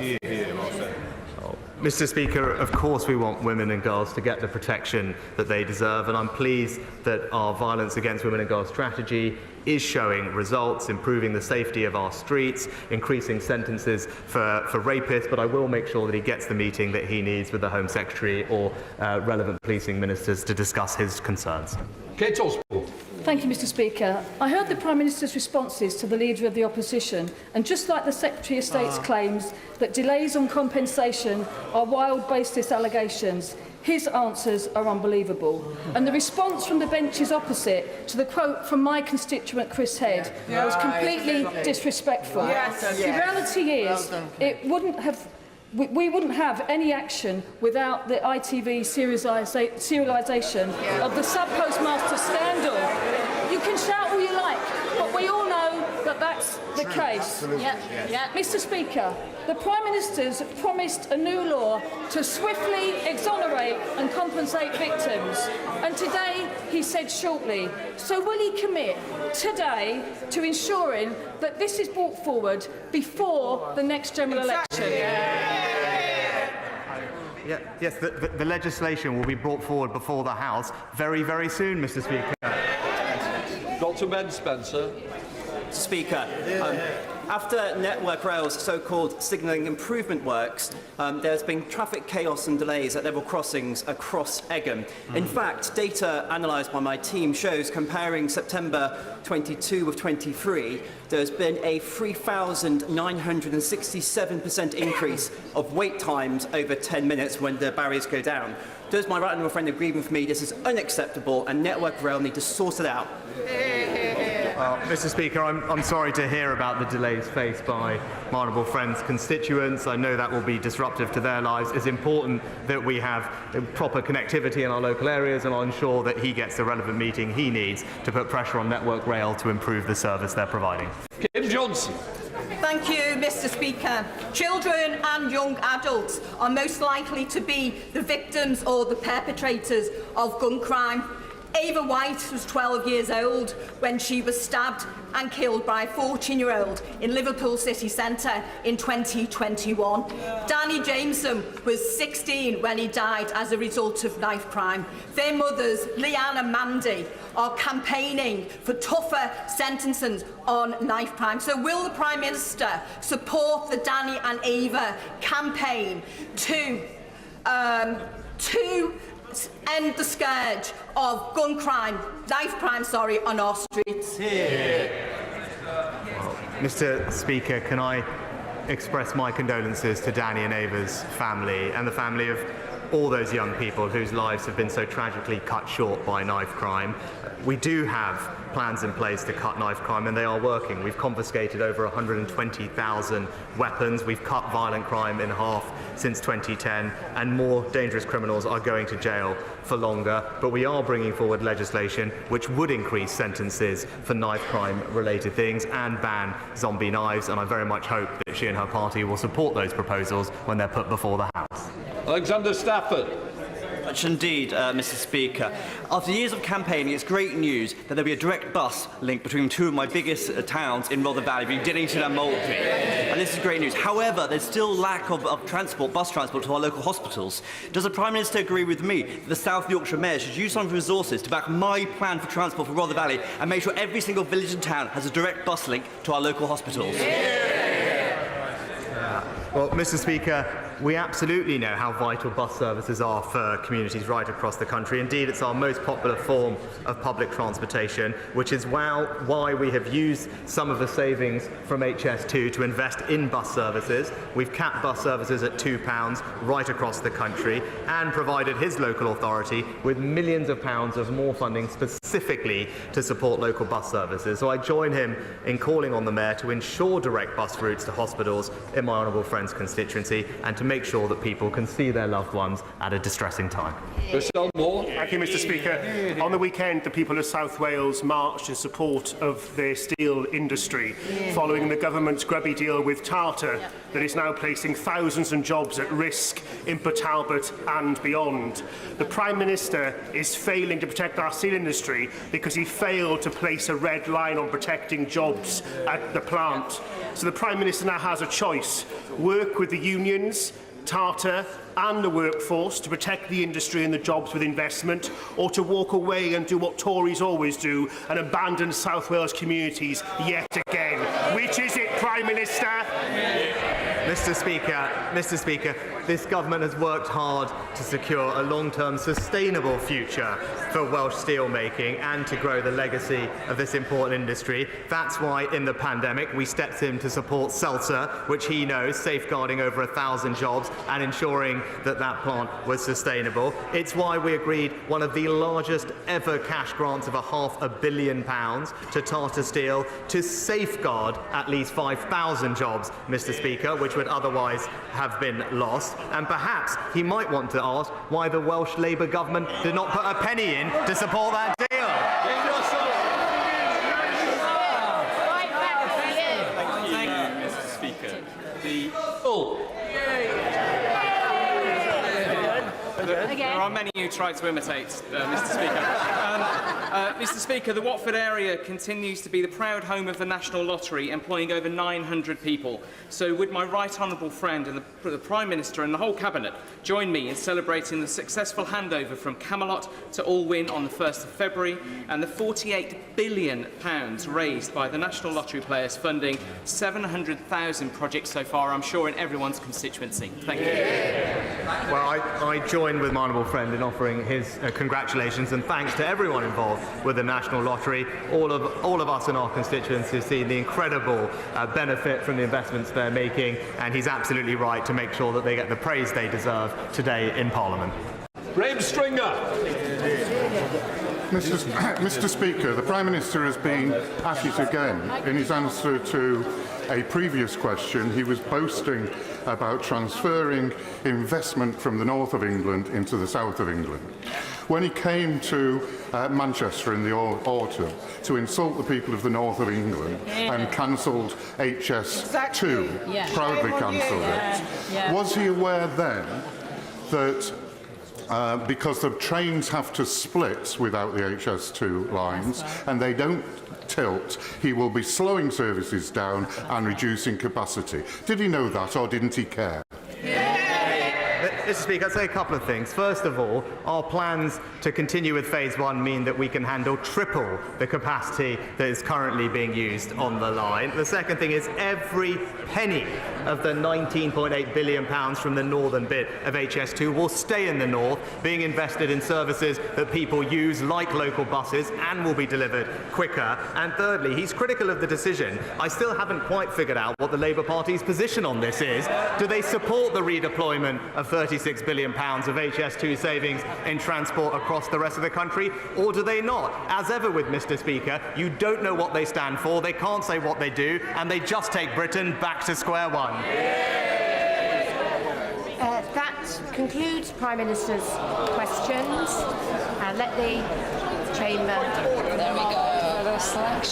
Mr. Speaker, of course we want women and girls to get the protection that they deserve, and I'm pleased that our violence against women and girls strategy is showing results, improving the safety of our streets, increasing sentences for rapists, but I will make sure that he gets the meeting that he needs with the Home Secretary or relevant policing ministers to discuss his concerns. Kate Osborne. Thank you, Mr. Speaker. I heard the Prime Minister's responses to the Leader of the Opposition, and just like the Secretary of State's claims that delays on compensation are wild, baseless allegations, his answers are unbelievable. And the response from the benches opposite to the quote from my constituent Chris Head was completely disrespectful. The reality is, we wouldn't have any action without the ITV serialisation of the sub-postmaster scandal. You can shout all you like, but we all know that that's the case. Mr. Speaker, the Prime Minister's promised a new law to swiftly exonerate and compensate victims, and today he said shortly. So will he commit today to ensuring that this is brought forward before the next general election? Yes, the legislation will be brought forward before the House very, very soon, Mr. Speaker. Dr. Ben Spencer. Speaker, After Network Rail's so-called signalling improvement works, there's been traffic chaos and delays at level crossings across Egham. In fact, data analysed by my team shows, comparing September 22 with 23, there's been a 3,967% increase of wait times over 10 minutes when the barriers go down. Does my right honourable friend agree with me this is unacceptable and Network Rail need to sort it out? Well, Mr. Speaker, I'm sorry to hear about the delays faced by my honourable friend's constituents. I know that will be disruptive to their lives. It's important that we have proper connectivity in our local areas, and I'll ensure that he gets the relevant meeting he needs to put pressure on Network Rail to improve the service they're providing. Kim Johnson. Thank you, Mr. Speaker. Children and young adults are most likely to be the victims or the perpetrators of gun crime. Ava White was 12 years old when she was stabbed and killed by a 14-year-old in Liverpool city centre in 2021. Danny Jameson was 16 when he died as a result of knife crime. Their mothers, Leanne and Mandy, are campaigning for tougher sentences on knife crime. So will the Prime Minister support the Danny and Ava campaign to end the scourge of gun crime, knife crime, on our streets? Mr. Speaker, can I express my condolences to Danny and Ava's family and the family of all those young people whose lives have been so tragically cut short by knife crime. We do have plans in place to cut knife crime, and they are working. We've confiscated over 120,000 weapons. We've cut violent crime in half since 2010, and more dangerous criminals are going to jail for longer. But we are bringing forward legislation which would increase sentences for knife crime-related things and ban zombie knives, and I very much hope that she and her party will support those proposals when they're put before the House. Alexander Stafford. Much indeed, Mr. Speaker. After years of campaigning, it's great news that there'll be a direct bus link between two of my biggest towns in Rother Valley, between Diddington and Maltby. And this is great news. However, there's still lack of transport, bus transport to our local hospitals. Does the Prime Minister agree with me that the South Yorkshire Mayor should use some of the resources to back my plan for transport for Rother Valley and make sure every single village and town has a direct bus link to our local hospitals? Well, Mr. Speaker, we absolutely know how vital bus services are for communities right across the country. Indeed, it's our most popular form of public transportation, which is why we have used some of the savings from HS2 to invest in bus services. We've capped bus services at £2 right across the country and provided his local authority with millions of pounds of more funding specifically to support local bus services. So I join him in calling on the Mayor to ensure direct bus routes to hospitals in my honourable friend's constituency and to make sure that people can see their loved ones at a distressing time. Thank you, Mr. Speaker. On the weekend, the people of South Wales marched in support of their steel industry, following the government's grubby deal with Tata that is now placing thousands of jobs at risk in Port Talbot and beyond. The Prime Minister is failing to protect our steel industry because he failed to place a red line on protecting jobs at the plant. So the Prime Minister now has a choice: work with the unions, Tata and the workforce to protect the industry and the jobs with investment, or to walk away and do what Tories always do and abandon South Wales communities yet again. Which is it, Prime Minister? Mr. Speaker, this government has worked hard to secure a long-term sustainable future for Welsh steelmaking and to grow the legacy of this important industry. That's why in the pandemic we stepped in to support CELSA, which he knows, safeguarding over 1,000 jobs and ensuring that that plant was sustainable. It's why we agreed one of the largest ever cash grants of £500 million to Tata Steel to safeguard at least 5,000 jobs, Mr. Speaker, which would otherwise have been lost. And perhaps he might want to ask why the Welsh Labour government did not put a penny in to support that deal. Thank you, Mr. Speaker. There are many who try to imitate, Mr. Speaker. Mr. Speaker, the Watford area continues to be the proud home of the National Lottery, employing over 900 people. So would my right honourable friend and the Prime Minister and the whole Cabinet join me in celebrating the successful handover from Camelot to Allwyn on the 1st of February and the £48 billion raised by the National Lottery players funding 700,000 projects so far, I'm sure, in everyone's constituency. Thank you. Well, I join with my honourable friend in offering his congratulations and thanks to everyone involved with the National Lottery. All of us in our constituency have seen the incredible benefit from the investments they're making, and he's absolutely right to make sure that they get the praise they deserve today in Parliament. Graham Stringer. Mr. Speaker, the Prime Minister has been at it again. In his answer to a previous question, he was boasting about transferring investment from the north of England into the south of England. When he came to Manchester in the autumn to insult the people of the north of England and cancelled HS2, proudly cancelled it, was he aware then that because the trains have to split without the HS2 lines and they don't tilt, he will be slowing services down and reducing capacity? Did he know that, or didn't he care? Mr. Speaker, I'd say a couple of things. First of all, our plans to continue with Phase 1 mean that we can handle triple the capacity that is currently being used on the line. The second thing is every penny of the £19.8 billion from the northern bit of HS2 will stay in the north, being invested in services that people use, like local buses, and will be delivered quicker. And thirdly, he's critical of the decision. I still haven't quite figured out what the Labour Party's position on this is. Do they support the redeployment of £36 billion of HS2 savings in transport across the rest of the country, or do they not? As ever with Mr. Speaker, you don't know what they stand for, they can't say what they do, and they just take Britain back to square one. That concludes Prime Minister's questions. Let the Chamber... There we go.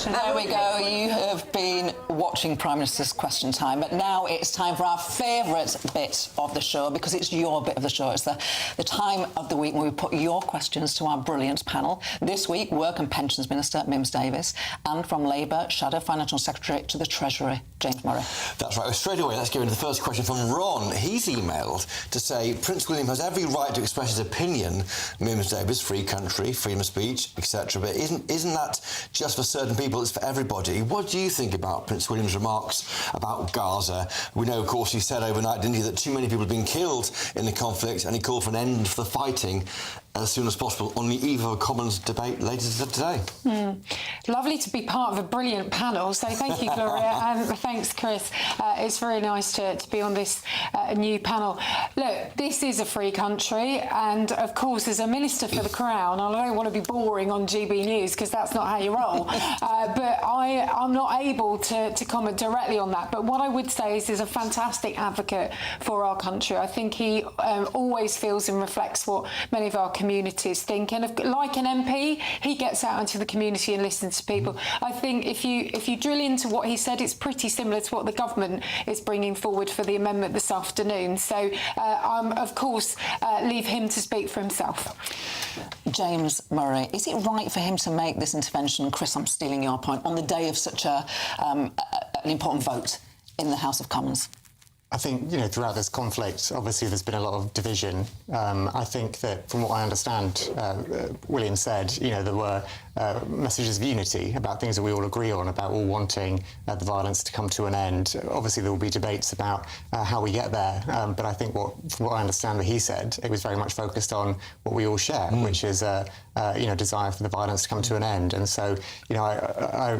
There we go. You have been watching Prime Minister's Question Time, but now it's time for our favourite bit of the show, because it's your bit of the show. It's the time of the week when we put your questions to our brilliant panel. This week, Work and Pensions Minister Mims Davis, and from Labour, Shadow Financial Secretary to the Treasury, James Murray. That's right. Well, straight away, let's go into the first question from Ron. He's emailed to say Prince William has every right to express his opinion. Mims Davis, free country, freedom of speech, etc. But isn't that just for certain people? It's for everybody. What do you think about Prince William's remarks about Gaza? We know, of course, he said overnight, didn't he, that too many people have been killed in the conflict, and he called for an end to the fighting as soon as possible on the eve of a Commons debate later today. Lovely to be part of a brilliant panel, so thank you, Gloria, and thanks, Chris. It's very nice to be on this new panel. Look, this is a free country, and of course, as a Minister for the Crown, I don't want to be boring on GBNews because that's not how you roll, but I'm not able to comment directly on that. But what I would say is he's a fantastic advocate for our country. I think he always feels and reflects what many of our communities think, and like an MP, he gets out into the community and listens to people. I think if you drill into what he said, it's pretty similar to what the government is bringing forward for the amendment this afternoon. So of course, leave him to speak for himself. James Murray, is it right for him to make this intervention, Chris, I'm stealing your point, on the day of such an important vote in the House of Commons? I think, throughout this conflict, obviously there's been a lot of division. I think that, from what I understand, William said, there were messages of unity about things that we all agree on, about all wanting the violence to come to an end. Obviously, there will be debates about how we get there, but I think from what I understand what he said, it was very much focused on what we all share, which is desire for the violence to come to an end. And so, I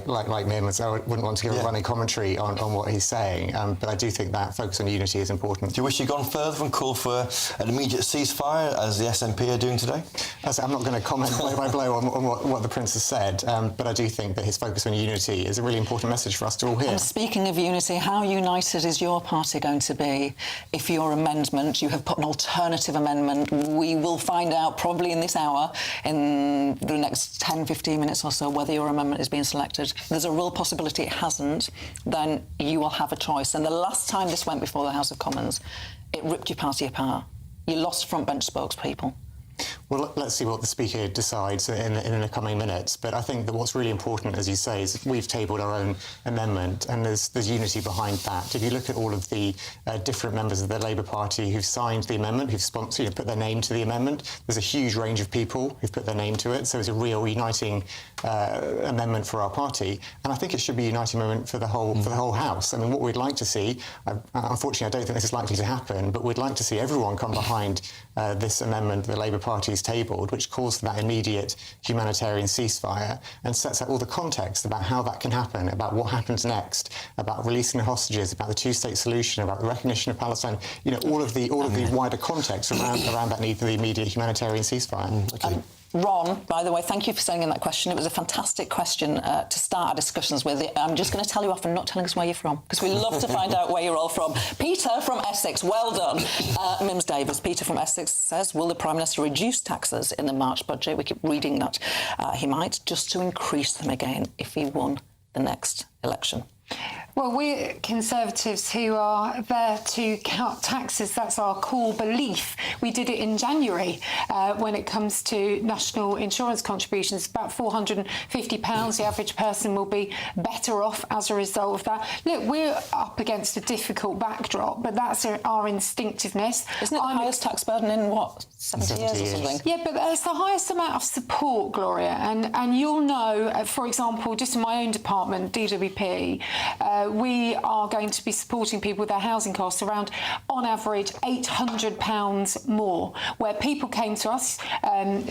like Mims, I wouldn't want to give a running commentary on what he's saying, but I do think that focus on unity is important. Do you wish you'd gone further and called for an immediate ceasefire, as the SNP are doing today? I'm not going to comment blow by blow on what the Prince has said, but I do think that his focus on unity is a really important message for us to all hear. And speaking of unity, how united is your party going to be if your amendment, you have put an alternative amendment, we will find out probably in this hour, in the next 10-15 minutes or so, whether your amendment is being selected. There's a real possibility it hasn't, then you will have a choice. And the last time this went before the House of Commons, it ripped your party apart. You lost frontbench spokespeople. Well, let's see what the Speaker decides in the coming minutes. But I think that what's really important, as you say, is we've tabled our own amendment, and there's unity behind that. If you look at all of the different members of the Labour Party who've signed the amendment, who've sponsored, put their name to the amendment, there's a huge range of people who've put their name to it. So it's a real uniting amendment for our party, and I think it should be a uniting amendment for the whole House. I mean, what we'd like to see, unfortunately, I don't think this is likely to happen, but we'd like to see everyone come behind this amendment the Labour Party's tabled, which calls for that immediate humanitarian ceasefire and sets out all the context about how that can happen, about what happens next, about releasing the hostages, about the two-state solution, about the recognition of Palestine. You know, all of the wider context around that need for the immediate humanitarian ceasefire. Okay. Ron, by the way, thank you for sending in that question. It was a fantastic question to start our discussions with. I'm just going to tell you off and not telling us where you're from, because we love to find out where you're all from. Peter from Essex, well done. Mims Davis, Peter from Essex says, will the Prime Minister reduce taxes in the March budget? We keep reading that he might, just to increase them again if he won the next election. Well, we're Conservatives who are there to cut taxes. That's our core belief. We did it in January when it comes to national insurance contributions, about £450. The average person will be better off as a result of that. Look, we're up against a difficult backdrop, but that's our instinctiveness. Isn't it the highest tax burden in, what, 70 years or something? Yeah, but it's the highest amount of support, Gloria, and you'll know, for example, just in my own department, DWP, we are going to be supporting people with their housing costs around, on average, £800 more, where people came to us,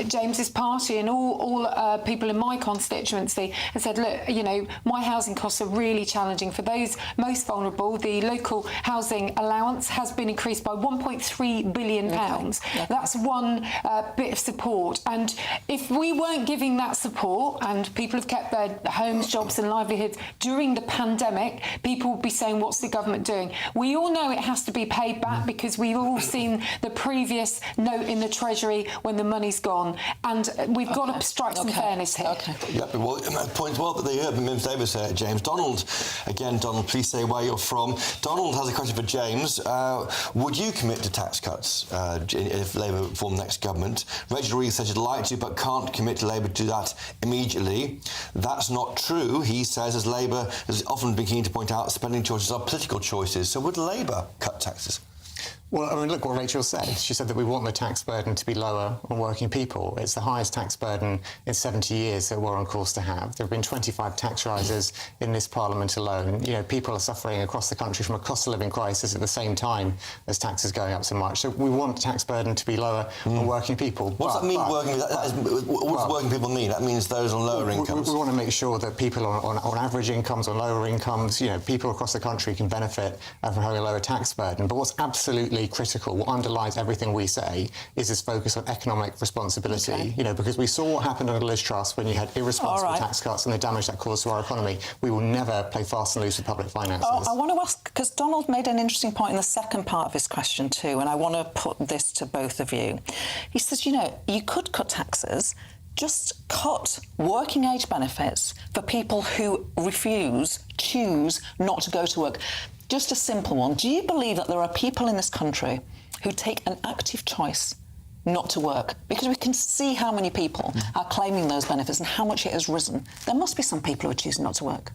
James's party and all people in my constituency, and said, look, you know, my housing costs are really challenging. For those most vulnerable, the local housing allowance has been increased by £1.3 billion. Okay. That's one bit of support. And if we weren't giving that support and people have kept their homes, jobs and livelihoods during the pandemic, people will be saying, what's the government doing? We all know it has to be paid back because we've all seen the previous note in the Treasury when the money's gone, and we've got to strike some fairness here. Okay. Yeah, well, point well that they heard Mims Davis, James. Donald, again, Donald, please say where you're from. Donald has a question for James. Would you commit to tax cuts if Labour form the next government? Rachel Reeves says she'd like to, but can't commit to Labour to do that immediately. That's not true, he says, as Labour has often been keen to point out spending choices are political choices. So would Labour cut taxes? Well, I mean, look what Rachel said. She said that we want the tax burden to be lower on working people. It's the highest tax burden in 70 years that we're on course to have. There have been 25 tax rises in this Parliament alone. You know, people are suffering across the country from a cost of living crisis at the same time as taxes going up so much. So we want the tax burden to be lower on working people. What does that mean, what does working people mean? That means those on lower incomes. We want to make sure that people on average incomes, on lower incomes, you know, people across the country can benefit from having a lower tax burden. But what's absolutely critical, what underlies everything we say, is this focus on economic responsibility. Okay. You know, because we saw what happened under Liz Truss when you had irresponsible tax cuts and the damage that caused to our economy. We will never play fast and loose with public finances. I want to ask, because Donald made an interesting point in the second part of his question too, and I want to put this to both of you. He says, you know, you could cut taxes, just cut working age benefits for people who choose not to go to work. Just a simple one. Do you believe that there are people in this country who take an active choice not to work? Because we can see how many people are claiming those benefits and how much it has risen. There must be some people who are choosing not to work.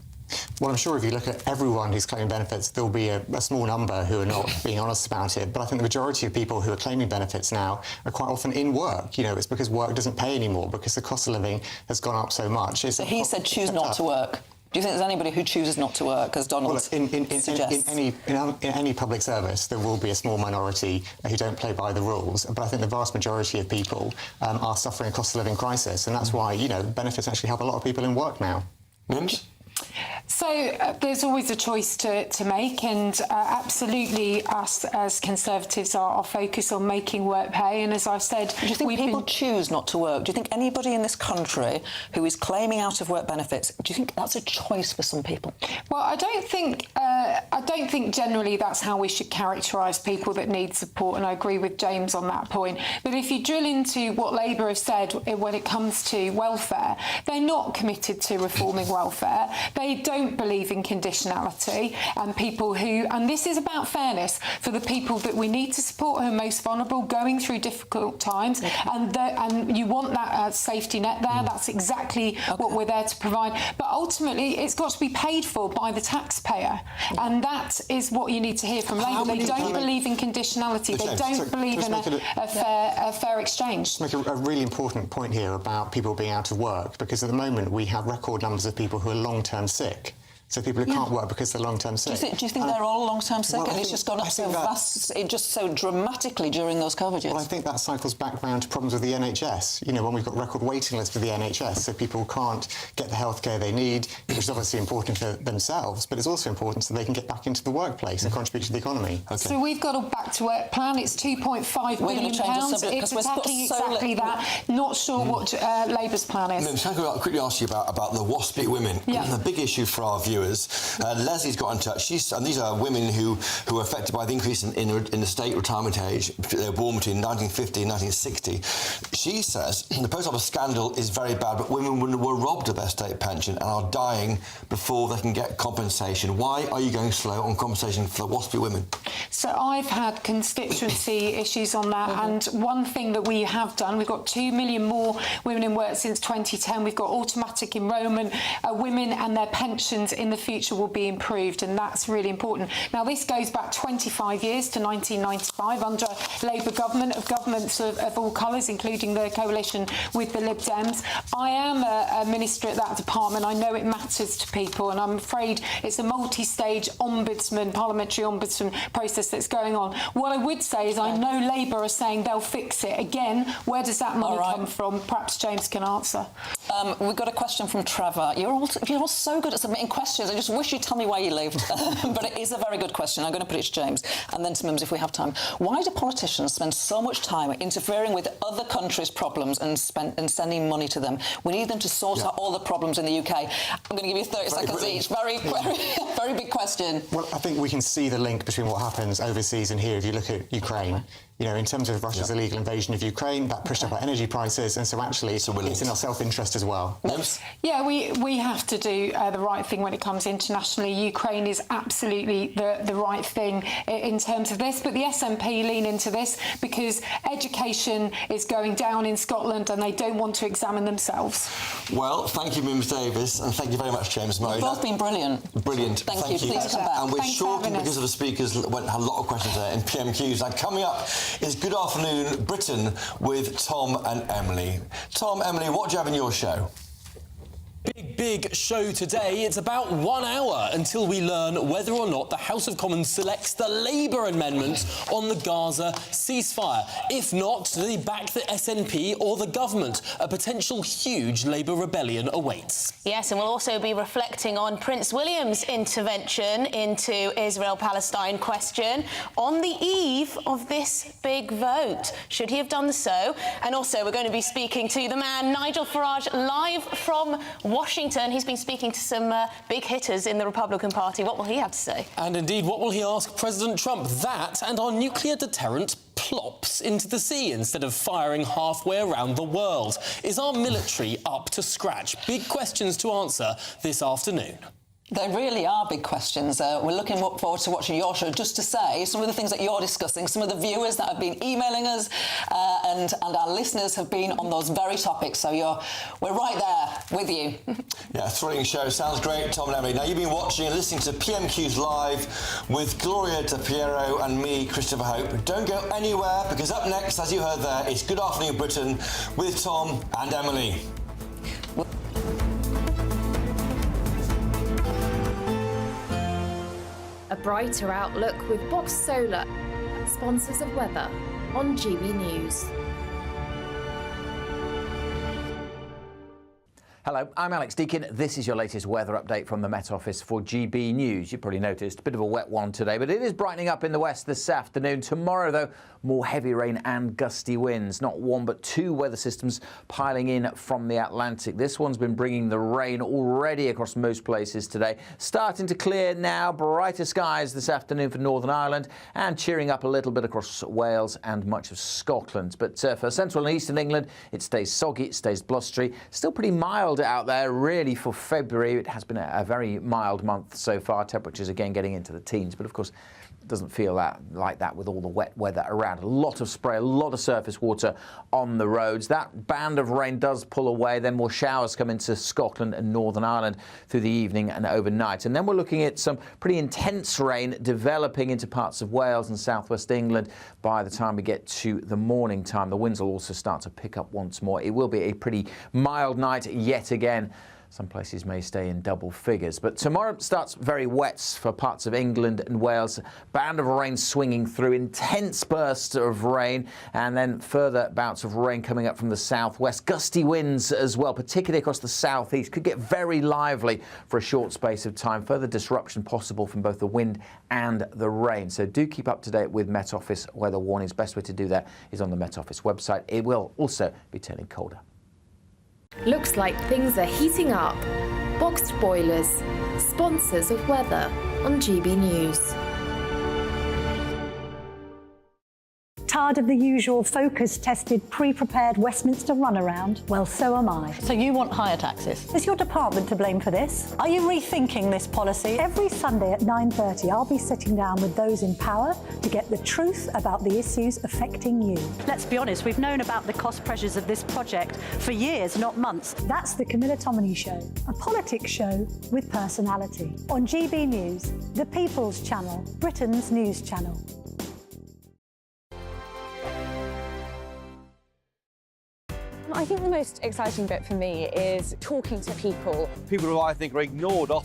Well, I'm sure if you look at everyone who's claiming benefits, there'll be a small number who are not being honest about it. But I think the majority of people who are claiming benefits now are quite often in work. You know, it's because work doesn't pay anymore, because the cost of living has gone up so much. So he said choose not to work. Do you think there's anybody who chooses not to work, as Donald suggests? In any public service, there will be a small minority who don't play by the rules. But I think the vast majority of people are suffering a cost of living crisis, and that's why, you know, benefits actually help a lot of people in work now. Mims? So there's always a choice to make, and absolutely us as Conservatives are focused on making work pay. And as I've said, do you think people choose not to work? Do you think anybody in this country who is claiming out of work benefits, do you think that's a choice for some people? Well, I don't think generally that's how we should characterise people that need support, and I agree with James on that point. But if you drill into what Labour have said when it comes to welfare, they're not committed to reforming welfare. They don't don't believe in conditionality, and people who, and this is about fairness for the people that we need to support who are most vulnerable, going through difficult times, and you want that safety net there. That's exactly what we're there to provide. But ultimately, it's got to be paid for by the taxpayer, and that is what you need to hear from Labour. They don't believe in conditionality. They don't believe in a fair exchange. Just make a really important point here about people being out of work, because at the moment we have record numbers of people who are long-term sick. So people who can't work because they're long-term sick. Do you think they're all long-term sick? And it's just gone up so fast, just so dramatically during those COVID years? Well, I think that cycles back round to problems with the NHS. You know, when we've got record waiting lists for the NHS, so people can't get the healthcare they need, which is obviously important for themselves, but it's also important so they can get back into the workplace and contribute to the economy. So we've got a back-to-work plan. It's £2.5 billion. It's attacking exactly that. Not sure what Labour's plan is. Can I quickly ask you about the WASPy women? The big issue for our viewers. Leslie's got in touch. And these are women who are affected by the increase in the state retirement age. They were born between 1950 and 1960. She says the post office scandal is very bad, but women were robbed of their state pension and are dying before they can get compensation. Why are you going slow on compensation for the WASPy women? So I've had constituency issues on that, and one thing that we have done, we've got 2 million more women in work since 2010. We've got automatic enrolment. Women and their pensions in the future will be improved, and that's really important. Now, this goes back 25 years to 1995 under Labour government, of governments of all colours, including the coalition with the Lib Dems. I am a minister at that department. I know it matters to people, and I'm afraid it's a multi-stage parliamentary ombudsman process that's going on. What I would say is I know Labour are saying they'll fix it. Again, where does that money come from? Perhaps James can answer. We've got a question from Trevor. You're all so good at submitting questions. I just wish you'd tell me where you lived. But it is a very good question. I'm going to put it to James and then to Mims if we have time. Why do politicians spend so much time interfering with other countries' problems and sending money to them? We need them to sort out all the problems in the UK. I'm going to give you 30 seconds each. Very big question. Well, I think we can see the link between what happens overseas and here if you look at Ukraine. You know, in terms of Russia's illegal invasion of Ukraine, that pushed up our energy prices, and so actually it's in our self-interest as well. Yeah, we have to do the right thing when it comes internationally. Ukraine is absolutely the right thing in terms of this, but the SNP lean into this because education is going down in Scotland and they don't want to examine themselves. Well, thank you, Mims Davis, and thank you very much, James Murray. You've both been brilliant. Brilliant. Thank you. Please come back. And we're Thanks shortened because of the speakers had a lot of questions there in PMQs. Now, coming up is Good Afternoon Britain with Tom and Emily. Tom, Emily, what do you have in your show? Big show today. It's about 1 hour until we learn whether or not the House of Commons selects the Labour amendment on the Gaza ceasefire. If not, do they back the SNP or the government? A potential huge Labour rebellion awaits. Yes, and we'll also be reflecting on Prince William's intervention into Israel-Palestine question on the eve of this big vote. Should he have done so? And also, we're going to be speaking to the man, Nigel Farage, live from Washington. He's been speaking to some big hitters in the Republican Party. What will he have to say? And indeed, what will he ask President Trump? That and our nuclear deterrent plops into the sea instead of firing halfway around the world. Is our military up to scratch? Big questions to answer this afternoon. They really are big questions. We're looking forward to watching your show. Just to say, some of the things that you're discussing, some of the viewers that have been emailing us and our listeners have been on those very topics. So we're right there with you. Yeah, thrilling show. Sounds great, Tom and Emily. Now, you've been watching and listening to PMQs Live with Gloria De Piero and me, Christopher Hope. Don't go anywhere, because up next, as you heard there, it's Good Afternoon Britain with Tom and Emily. A brighter outlook with Box Solar, sponsors of weather on GB News. Hello, I'm Alex Deakin. This is your latest weather update from the Met Office for GB News. You've probably noticed a bit of a wet one today, but it is brightening up in the west this afternoon. Tomorrow, though, more heavy rain and gusty winds. Not one, but two weather systems piling in from the Atlantic. This one's been bringing the rain already across most places today. Starting to clear now, brighter skies this afternoon for Northern Ireland and cheering up a little bit across Wales and much of Scotland. But for central and eastern England, it stays soggy, it stays blustery. Still pretty mild mild out there, really, for February. It has been a very mild month so far. Temperatures again getting into the teens, but of course, it doesn't feel like that with all the wet weather around. A lot of spray, a lot of surface water on the roads. That band of rain does pull away. Then more showers come into Scotland and Northern Ireland through the evening and overnight. And then we're looking at some pretty intense rain developing into parts of Wales and southwest England by the time we get to the morning time. The winds will also start to pick up once more. It will be a pretty mild night yet again. Some places may stay in double figures. But tomorrow starts very wet for parts of England and Wales. Band of rain swinging through, intense bursts of rain, and then further bouts of rain coming up from the southwest. Gusty winds as well, particularly across the southeast. Could get very lively for a short space of time. Further disruption possible from both the wind and the rain. So do keep up to date with Met Office weather warnings. Best way to do that is on the Met Office website. It will also be turning colder. Looks like things are heating up. Boxed boilers, sponsors of weather on GB News. Tired of the usual focus-tested, pre-prepared Westminster runaround? Well, so am I. So you want higher taxes? Is your department to blame for this? Are you rethinking this policy? Every Sunday at 9:30, I'll be sitting down with those in power to get the truth about the issues affecting you. Let's be honest, we've known about the cost pressures of this project for years, not months. That's the Camilla Tominey Show, a politics show with personality. On GB News, the People's Channel, Britain's news channel. I think the most exciting bit for me is talking to people. People who I think are ignored often.